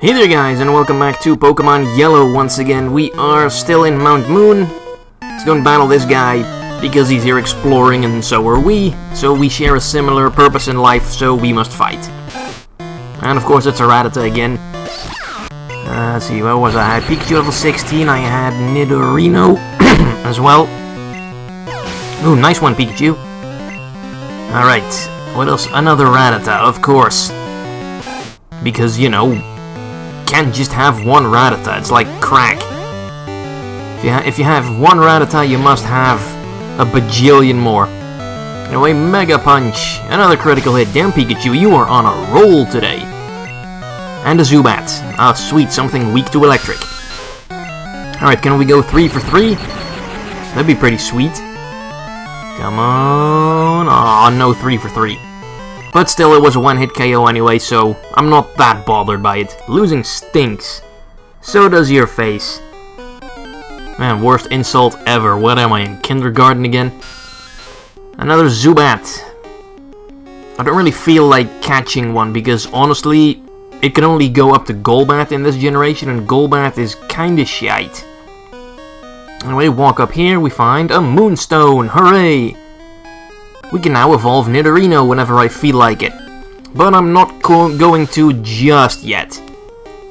Hey there guys, and welcome back to Pokemon Yellow once again. We are still in Mount Moon. Let's go and battle this guy, because he's here exploring and so are we. So we share a similar purpose in life, so we must fight. And of course it's a Rattata again. Let's see, what was I? I had Pikachu level 16, I had Nidorino as well. Ooh, nice one Pikachu. Alright, what else? Another Rattata, of course. Because, you know, can't just have one Rattata, it's like crack. If you have one Rattata, you must have a bajillion more. Anyway, Mega Punch, another critical hit. Damn Pikachu, you are on a roll today. And a Zubat. Ah, sweet, something weak to electric. Alright, can we go 3 for 3? That'd be pretty sweet. Come on. Aw, no 3 for 3. But still, it was a one-hit KO anyway, so I'm not that bothered by it. Losing stinks. So does your face. Man, worst insult ever. What am I, in kindergarten again? Another Zubat. I don't really feel like catching one, because honestly, it can only go up to Golbat in this generation, and Golbat is kinda shite. Anyway, walk up here, we find a Moonstone. Hooray! We can now evolve Nidorino whenever I feel like it. But I'm not going to just yet.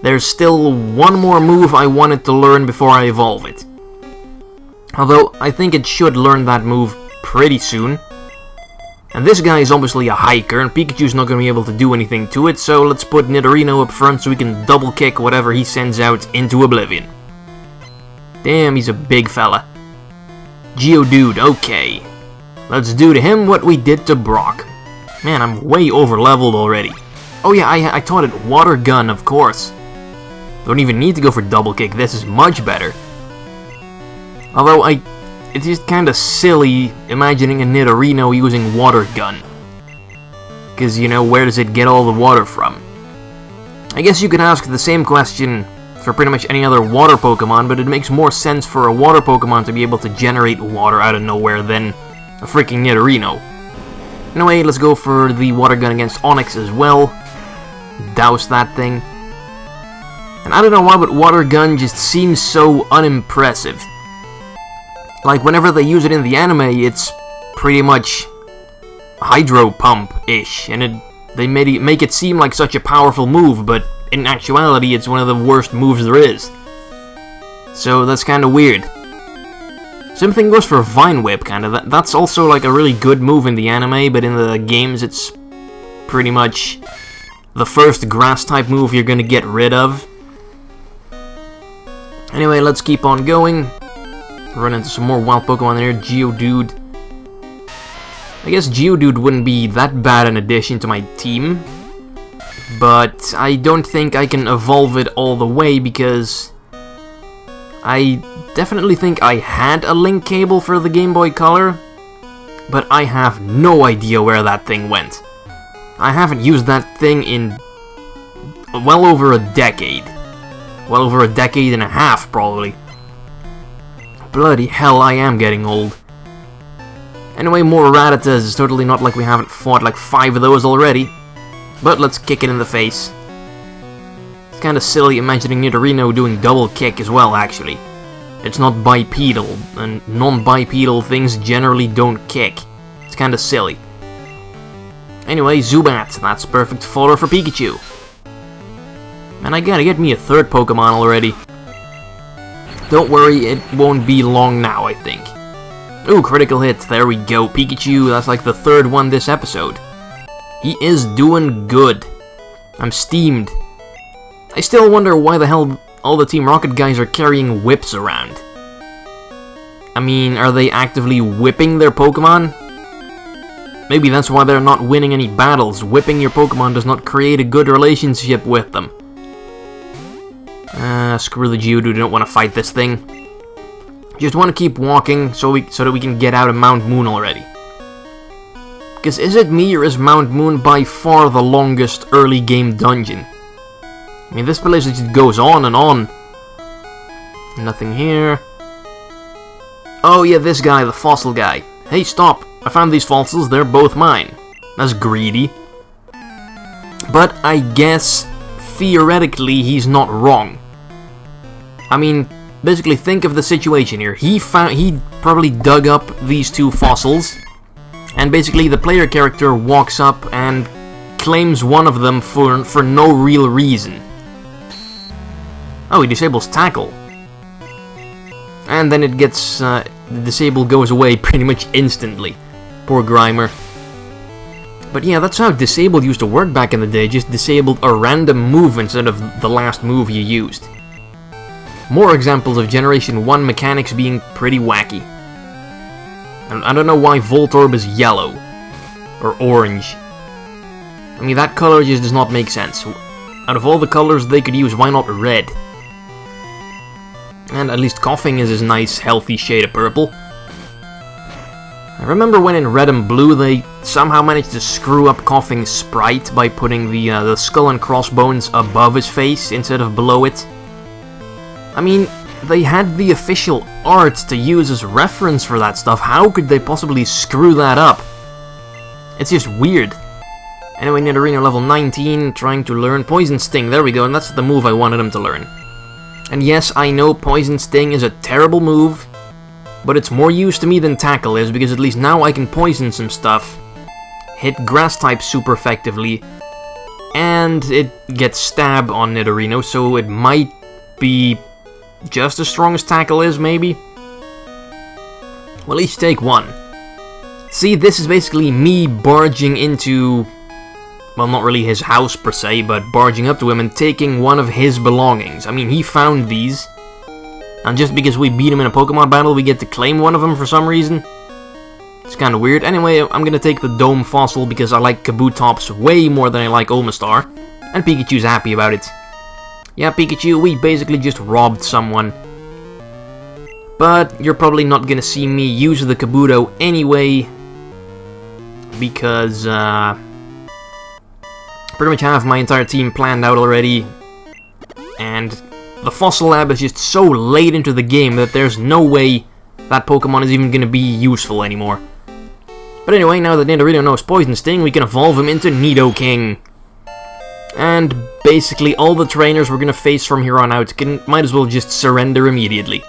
There's still one more move I wanted to learn before I evolve it. Although, I think it should learn that move pretty soon. And this guy is obviously a hiker, and Pikachu's not going to be able to do anything to it, so let's put Nidorino up front so we can double kick whatever he sends out into oblivion. Damn, he's a big fella. Geodude, okay. Let's do to him what we did to Brock. Man, I'm way over leveled already. Oh yeah, I taught it Water Gun, of course. Don't even need to go for double kick, this is much better. Although, it's just kinda silly imagining a Nidorino using Water Gun. Cause, you know, where does it get all the water from? I guess you could ask the same question for pretty much any other water Pokemon, but it makes more sense for a water Pokemon to be able to generate water out of nowhere than a freaking Nidorino. Anyway, let's go for the Water Gun against Onix as well. Douse that thing. And I don't know why, but Water Gun just seems so unimpressive. Like, whenever they use it in the anime, it's pretty much Hydro Pump-ish, and they make it seem like such a powerful move, but in actuality, it's one of the worst moves there is. So that's kinda weird. Same thing goes for Vine Whip, kinda. That's also like a really good move in the anime, but in the games it's pretty much the first grass-type move you're gonna get rid of. Anyway, let's keep on going. Run into some more wild Pokemon here. Geodude. I guess Geodude wouldn't be that bad an addition to my team, but I don't think I can evolve it all the way because I definitely think I had a link cable for the Game Boy Color, but I have no idea where that thing went. I haven't used that thing in well over a decade. Well over a decade and a half, probably. Bloody hell, I am getting old. Anyway, more Rattatas. It's totally not like we haven't fought like 5 of those already. But let's kick it in the face. It's kinda silly imagining Nidorino doing double kick as well, actually. It's not bipedal, and non-bipedal things generally don't kick. It's kinda silly. Anyway, Zubat, that's perfect fodder for Pikachu. Man, I gotta get me a third Pokemon already. Don't worry, it won't be long now, I think. Ooh, critical hit, there we go. Pikachu, that's like the third one this episode. He is doing good. I'm steamed. I still wonder why the hell all the Team Rocket guys are carrying whips around. I mean, are they actively whipping their Pokemon? Maybe that's why they're not winning any battles. Whipping your Pokemon does not create a good relationship with them. Screw the Geodude, I don't want to fight this thing. Just want to keep walking so that we can get out of Mount Moon already. Because is it me or is Mount Moon by far the longest early game dungeon? I mean, this place just goes on and on. Nothing here. Oh yeah, this guy, the fossil guy. Hey, stop. I found these fossils, they're both mine. That's greedy. But I guess theoretically, he's not wrong. I mean, basically think of the situation here. He probably dug up these two fossils, and basically the player character walks up and claims one of them for no real reason. Oh, he disables tackle. And then it gets, the disable goes away pretty much instantly. Poor Grimer. But yeah, that's how disable used to work back in the day, just disabled a random move instead of the last move you used. More examples of Generation 1 mechanics being pretty wacky. And I don't know why Voltorb is yellow. Or orange. I mean, that color just does not make sense. Out of all the colors they could use, why not red? And at least Coughing is a nice, healthy shade of purple. I remember when in Red and Blue they somehow managed to screw up Coughing's sprite by putting the skull and crossbones above his face instead of below it. I mean, they had the official art to use as reference for that stuff. How could they possibly screw that up? It's just weird. Anyway, Nidorino level 19, trying to learn Poison Sting. There we go, and that's the move I wanted him to learn. And yes, I know Poison Sting is a terrible move, but it's more use to me than Tackle is, because at least now I can poison some stuff, hit Grass type super effectively, and it gets Stab on Nidorino, so it might be just as strong as Tackle is, maybe? Well, each take one. See, this is basically me barging into, well, not really his house per se, but barging up to him and taking one of his belongings. I mean, he found these, and just because we beat him in a Pokemon battle, we get to claim one of them for some reason. It's kind of weird. Anyway, I'm gonna take the Dome Fossil because I like Kabutops way more than I like Omastar, and Pikachu's happy about it. Yeah, Pikachu, we basically just robbed someone. But you're probably not gonna see me use the Kabuto anyway, because, pretty much have my entire team planned out already, and the Fossil Lab is just so late into the game that there's no way that Pokemon is even going to be useful anymore. But anyway, now that Nidorino knows Poison Sting, we can evolve him into Nidoking. And basically all the trainers we're going to face from here on out might as well just surrender immediately.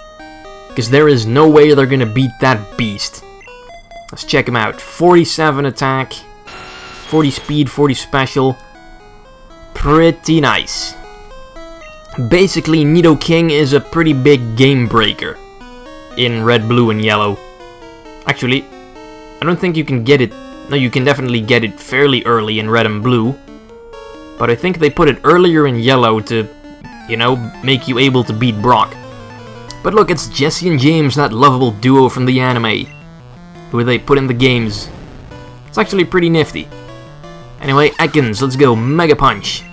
Because there is no way they're going to beat that beast. Let's check him out. 47 attack, 40 speed, 40 special. Pretty nice. Basically, Nidoking is a pretty big game breaker in Red, Blue, and Yellow. Actually, I don't think you can get it. No, you can definitely get it fairly early in Red and Blue. But I think they put it earlier in Yellow to, you know, make you able to beat Brock. But look, it's Jesse and James, that lovable duo from the anime, who they put in the games. It's actually pretty nifty. Anyway, Ekans, let's go. Mega Punch.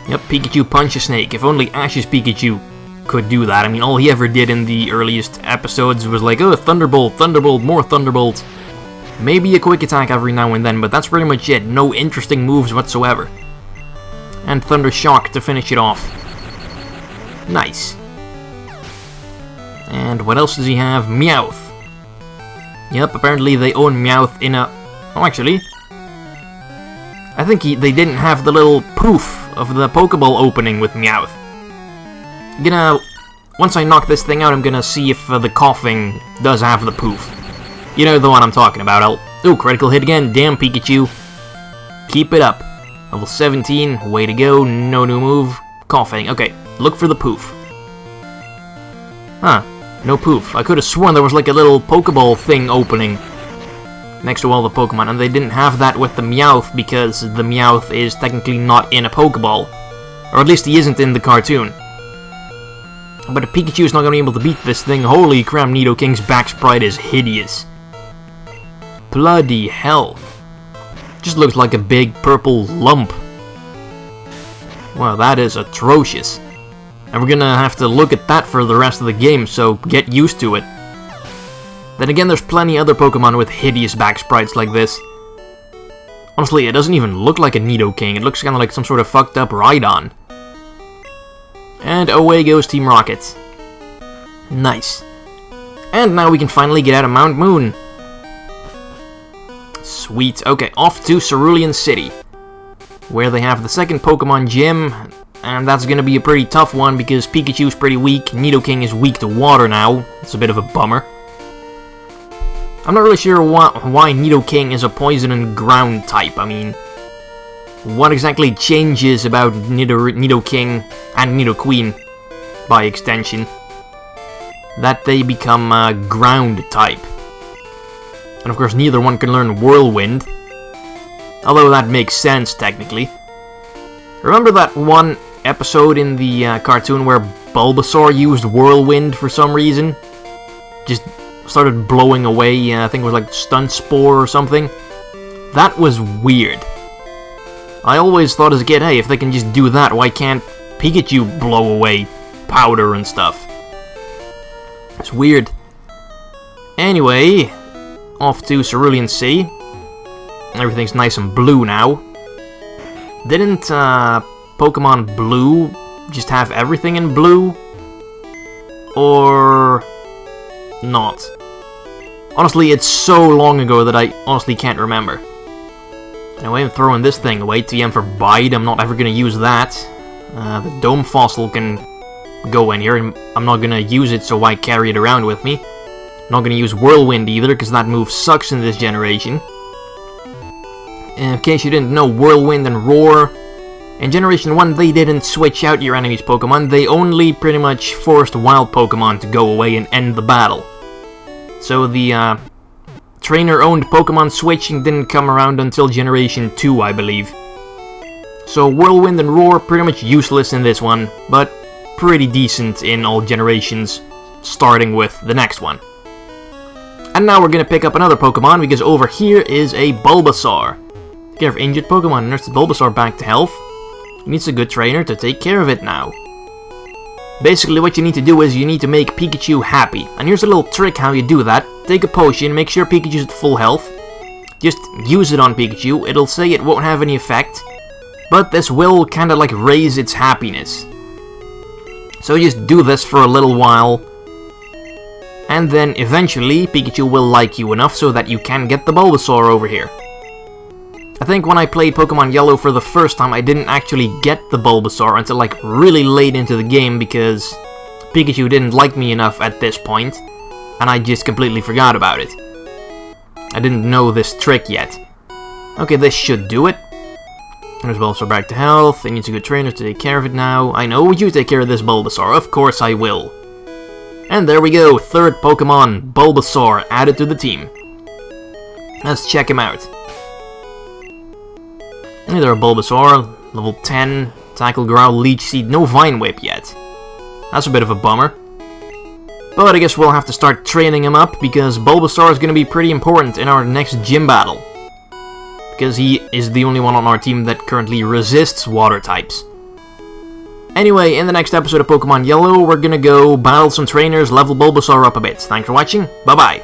Yep, Pikachu punch a snake. If only Ash's Pikachu could do that. I mean, all he ever did in the earliest episodes was like, oh, Thunderbolt, Thunderbolt, more Thunderbolt. Maybe a quick attack every now and then, but that's pretty much it. No interesting moves whatsoever. And Thunder Shock to finish it off. Nice. And what else does he have? Meowth. Yep, apparently they own Meowth in a... Oh, actually... I think they didn't have the little poof of the Pokeball opening with Meowth. Once I knock this thing out, I'm gonna see if the Coughing does have the poof. You know the one I'm talking about. Ooh, critical hit again. Damn, Pikachu. Keep it up. Level 17, way to go. No new move. Coughing. Okay, look for the poof. Huh, no poof. I could have sworn there was like a little Pokeball thing opening next to all the Pokemon, and they didn't have that with the Meowth because the Meowth is technically not in a Pokeball. Or at least he isn't in the cartoon. But if Pikachu is not going to be able to beat this thing, holy crap, Nidoking's back sprite is hideous. Bloody hell. Just looks like a big purple lump. Wow, that is atrocious. And we're gonna have to look at that for the rest of the game, so get used to it. Then again, there's plenty other Pokemon with hideous back sprites like this. Honestly, it doesn't even look like a Nidoking, it looks kinda like some sort of fucked up Rhydon. And away goes Team Rocket. Nice. And now we can finally get out of Mount Moon. Sweet. Okay, off to Cerulean City, where they have the second Pokemon Gym. and that's gonna be a pretty tough one because Pikachu's pretty weak, Nidoking is weak to water now. It's a bit of a bummer. I'm not really sure why Nidoking is a poison and ground type. I mean, what exactly changes about Nidoking and Nidoqueen, by extension, that they become ground type? And of course neither one can learn Whirlwind, although that makes sense technically. Remember that one episode in the cartoon where Bulbasaur used Whirlwind for some reason? Just started blowing away, I think it was like Stun Spore or something. That was weird. I always thought as a kid, hey, if they can just do that, why can't Pikachu blow away powder and stuff? It's weird. Anyway, off to Cerulean Sea. Everything's nice and blue now. Didn't Pokemon Blue just have everything in blue? Or not? Honestly, it's so long ago that I honestly can't remember. Anyway, I'm throwing this thing away. TM for Bite, I'm not ever gonna use that. The Dome Fossil can go in here, and I'm not gonna use it, so why carry it around with me? I'm not gonna use Whirlwind either, because that move sucks in this generation. In case you didn't know, Whirlwind and Roar, in Generation 1 they didn't switch out your enemy's Pokemon, they only pretty much forced wild Pokemon to go away and end the battle. So the trainer-owned Pokemon switching didn't come around until Generation 2, I believe. So Whirlwind and Roar pretty much useless in this one, but pretty decent in all generations, starting with the next one. And now we're gonna pick up another Pokemon, because over here is a Bulbasaur. Take care of injured Pokemon, nurse the Bulbasaur back to health. It needs a good trainer to take care of it now. Basically what you need to do is you need to make Pikachu happy. And here's a little trick how you do that. Take a potion, make sure Pikachu's at full health. Just use it on Pikachu, it'll say it won't have any effect. But this will kinda like raise its happiness. So just do this for a little while. And then eventually Pikachu will like you enough so that you can get the Bulbasaur over here. I think when I played Pokemon Yellow for the first time, I didn't actually get the Bulbasaur until like really late into the game because Pikachu didn't like me enough at this point, and I just completely forgot about it. I didn't know this trick yet. Okay, this should do it. There's Bulbasaur back to health. It needs a good trainer to take care of it now. I know, you take care of this Bulbasaur. Of course I will. And there we go, third Pokemon, Bulbasaur, added to the team. Let's check him out. Hey there, Bulbasaur, level 10, Tackle, Growl, Leech Seed, no Vine Whip yet. That's a bit of a bummer. But I guess we'll have to start training him up, because Bulbasaur is going to be pretty important in our next gym battle. Because he is the only one on our team that currently resists water types. Anyway, in the next episode of Pokemon Yellow, we're gonna go battle some trainers, level Bulbasaur up a bit. Thanks for watching, bye bye!